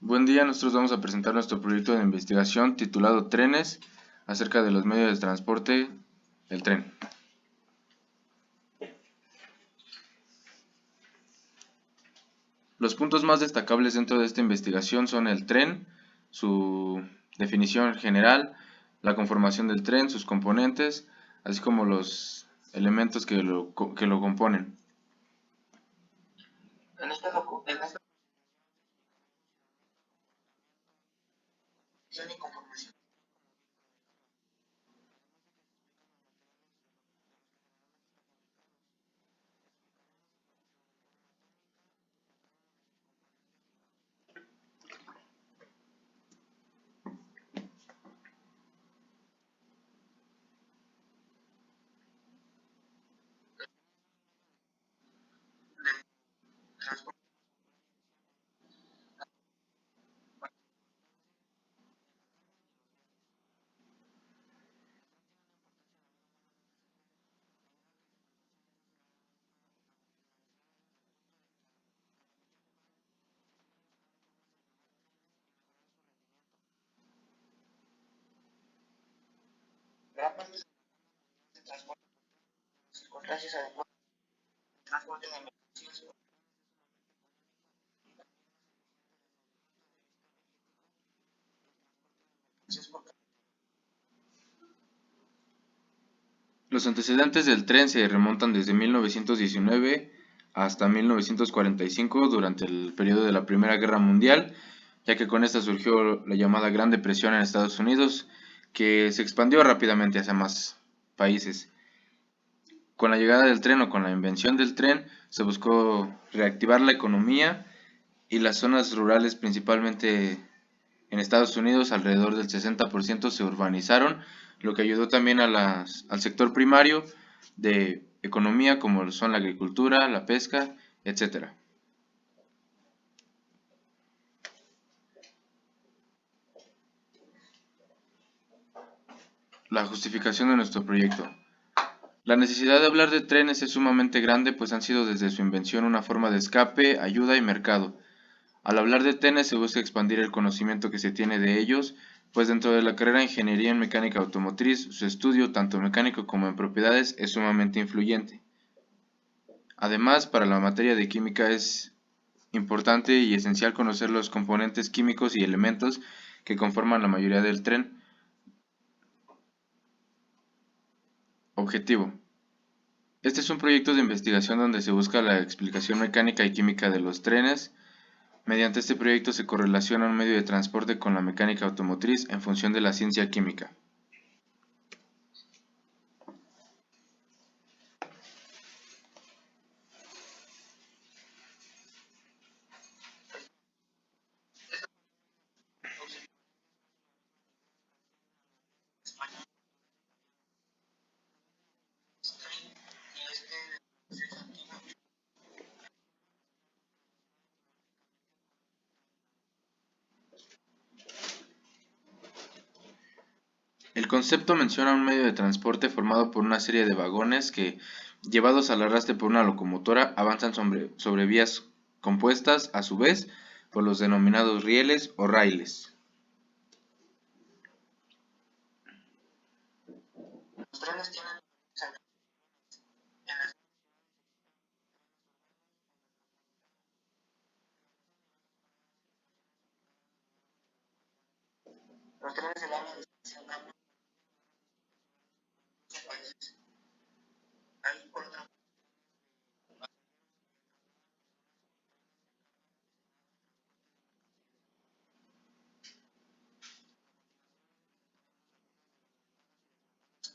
Buen día, nosotros vamos a presentar nuestro proyecto de investigación titulado Trenes, acerca de los medios de transporte, el tren. Los puntos más destacables dentro de esta investigación son el tren, su definición general, la conformación del tren, sus componentes, así como los elementos que lo componen. En esta conformación y conformación. Transporte. Gran parte del transporte gracias a transporte de mercancías. Los antecedentes del tren se remontan desde 1919 hasta 1945, durante el periodo de la Primera Guerra Mundial, ya que con esta surgió la llamada Gran Depresión en Estados Unidos, que se expandió rápidamente hacia más países. Con la llegada del tren o con la invención del tren se buscó reactivar la economía, y las zonas rurales, principalmente en Estados Unidos, alrededor del 60% se urbanizaron, lo que ayudó también al sector primario de economía, como son la agricultura, la pesca, etc. La justificación de nuestro proyecto. La necesidad de hablar de trenes es sumamente grande, pues han sido desde su invención una forma de escape, ayuda y mercado. Al hablar de trenes se busca expandir el conocimiento que se tiene de ellos, pues dentro de la carrera de Ingeniería en Mecánica Automotriz, su estudio, tanto mecánico como en propiedades, es sumamente influyente. Además, para la materia de química es importante y esencial conocer los componentes químicos y elementos que conforman la mayoría del tren. Objetivo. Este es un proyecto de investigación donde se busca la explicación mecánica y química de los trenes. Mediante este proyecto se correlaciona un medio de transporte con la mecánica automotriz en función de la ciencia química. El concepto menciona un medio de transporte formado por una serie de vagones que, llevados al arrastre por una locomotora, avanzan sobre vías compuestas, a su vez, por los denominados rieles o raíles. Los trenes tienen los trenes de larga distancia van a países. Ahí por otra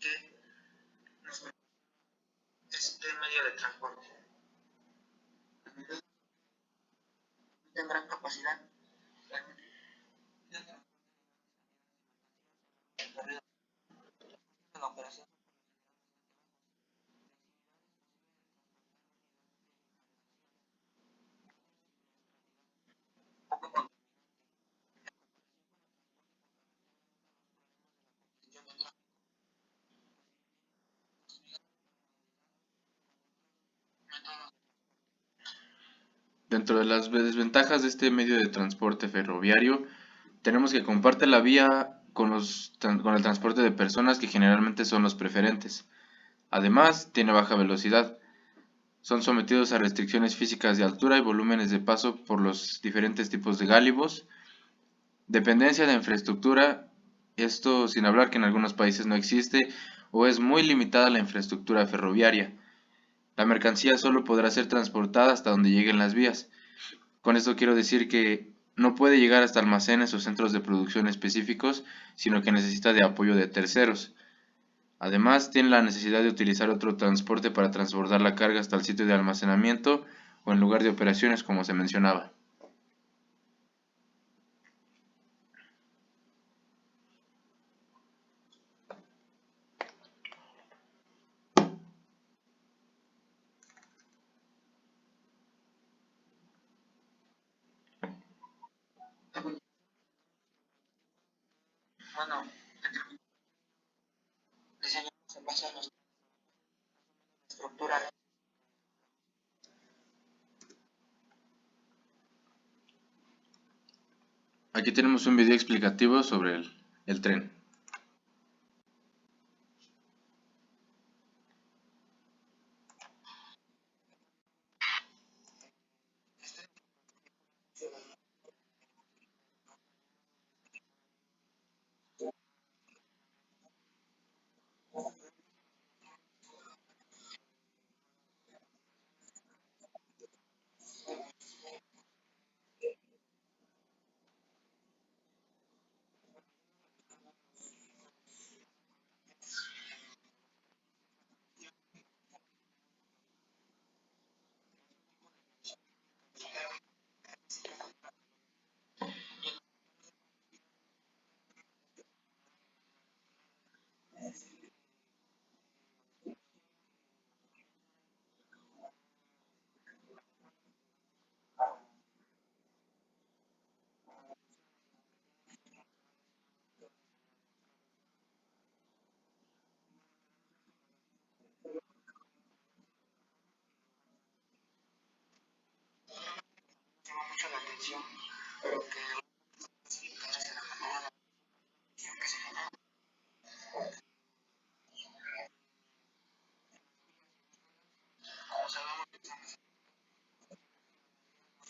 que nos este medio de transporte tendrán capacidad de la operación. Dentro de las desventajas de este medio de transporte ferroviario, tenemos que comparte la vía con el transporte de personas que generalmente son los preferentes. Además, tiene baja velocidad. Son sometidos a restricciones físicas de altura y volúmenes de paso por los diferentes tipos de gálibos. Dependencia de infraestructura, esto sin hablar que en algunos países no existe o es muy limitada la infraestructura ferroviaria. La mercancía solo podrá ser transportada hasta donde lleguen las vías. Con esto quiero decir que no puede llegar hasta almacenes o centros de producción específicos, sino que necesita de apoyo de terceros. Además, tiene la necesidad de utilizar otro transporte para transbordar la carga hasta el sitio de almacenamiento o en lugar de operaciones, como se mencionaba. Bueno, diseñamos en base a nuestra estructura. Aquí tenemos un video explicativo sobre el tren. Llama mucho la atención, pero que como sabemos,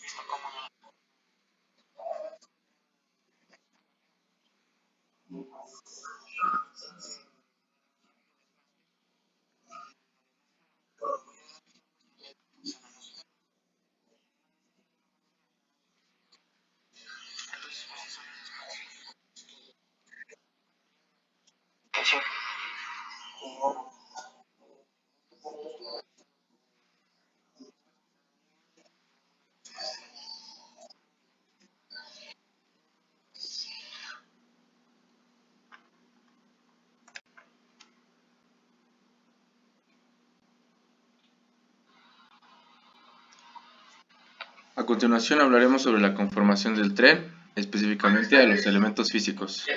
visto cómo A continuación hablaremos sobre la conformación del tren, específicamente de los elementos físicos.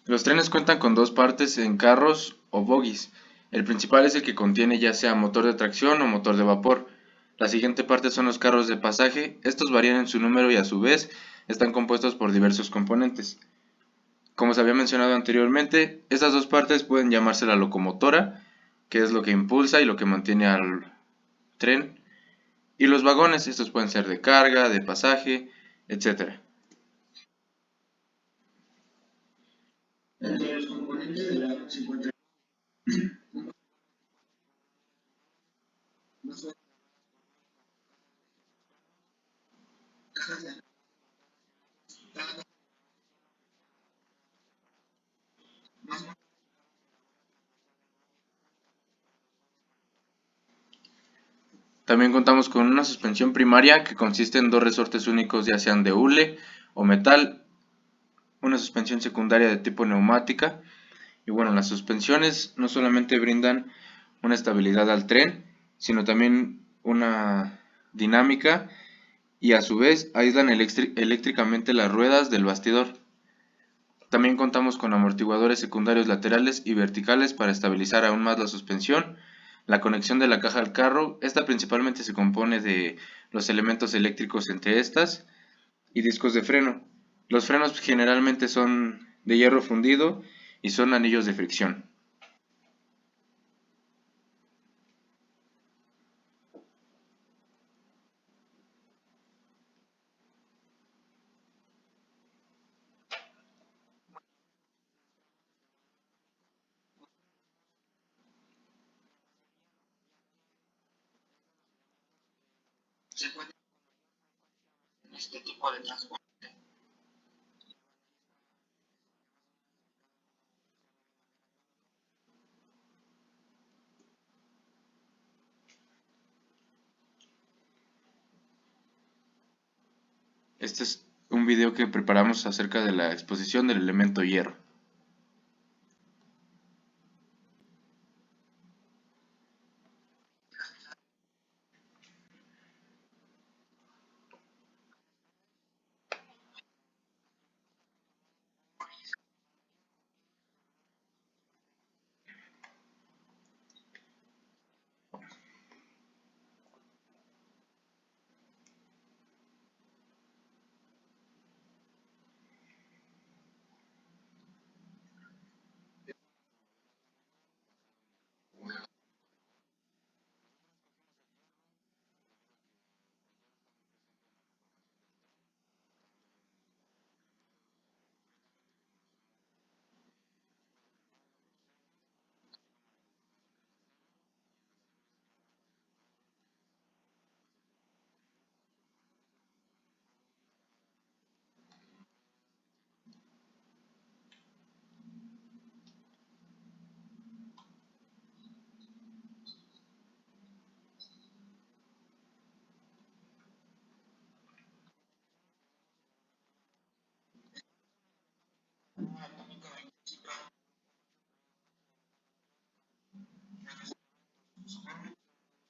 Los trenes cuentan con dos partes en carros o bogies. El principal es el que contiene ya sea motor de tracción o motor de vapor. La siguiente parte son los carros de pasaje. Estos varían en su número y a su vez están compuestos por diversos componentes. Como se había mencionado anteriormente, estas dos partes pueden llamarse la locomotora, que es lo que impulsa y lo que mantiene al tren, y los vagones, estos pueden ser de carga, de pasaje, etc. entre los componentes de la se encuentran más cajas de más También contamos con una suspensión primaria que consiste en dos resortes únicos ya sean de hule o metal, una suspensión secundaria de tipo neumática. Y bueno, las suspensiones no solamente brindan una estabilidad al tren, sino también una dinámica y a su vez aíslan eléctricamente las ruedas del bastidor. También contamos con amortiguadores secundarios laterales y verticales para estabilizar aún más la suspensión. La conexión de la caja al carro, esta principalmente se compone de los elementos eléctricos entre estas y discos de freno. Los frenos generalmente son de hierro fundido y son anillos de fricción. Se puede en este tipo de transporte. Este es un video que preparamos acerca de la exposición del elemento hierro.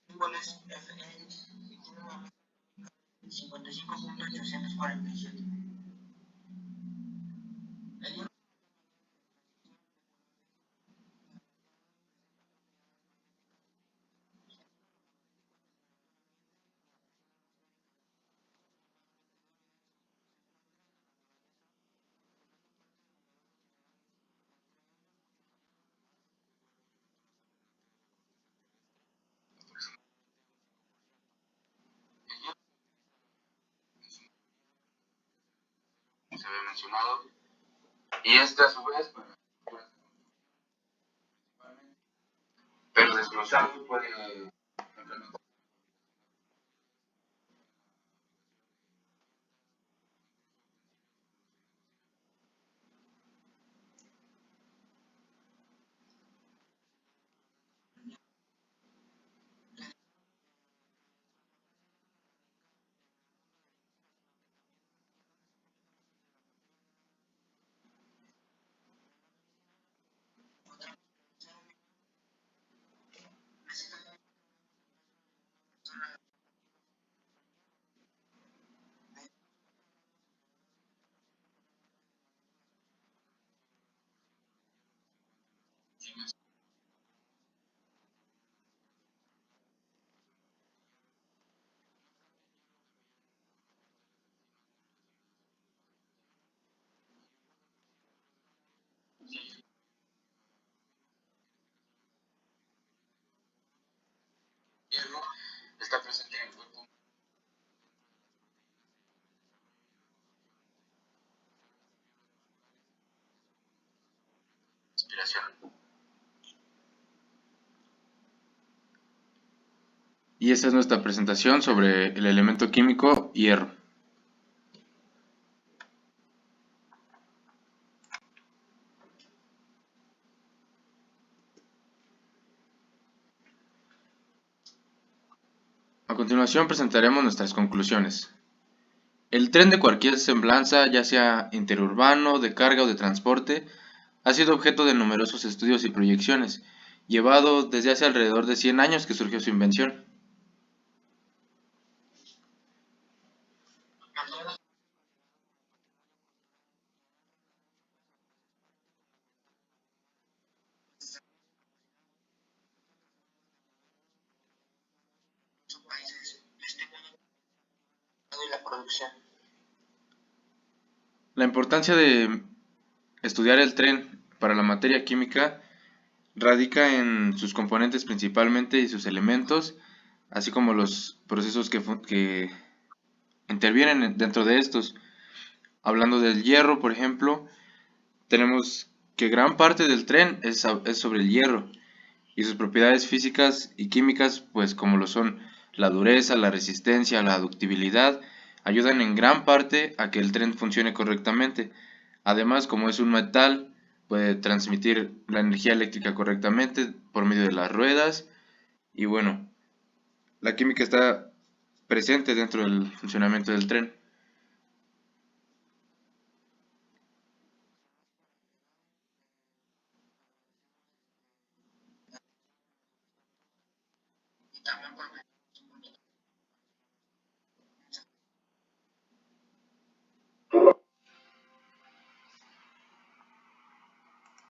Símbolos FE y tiene una 55.847. El hierro se había mencionado, y este a su vez, pero desglosado puede implementar. Hierro está presente en el cuerpo. Respiración. Y esta es nuestra presentación sobre el elemento químico hierro. A continuación presentaremos nuestras conclusiones. El tren de cualquier semblanza, ya sea interurbano, de carga o de transporte, ha sido objeto de numerosos estudios y proyecciones, llevado desde hace alrededor de 100 años que surgió su invención. conducción. La importancia de estudiar el tren para la materia química radica en sus componentes principalmente y sus elementos, así como los procesos que intervienen dentro de estos. Hablando del hierro, por ejemplo, tenemos que gran parte del tren es sobre el hierro y sus propiedades físicas y químicas, pues como lo son la dureza, la resistencia, la ductibilidad, ayudan en gran parte a que el tren funcione correctamente. Además, como es un metal, puede transmitir la energía eléctrica correctamente por medio de las ruedas y bueno, la química está presente dentro del funcionamiento del tren. Y también por medio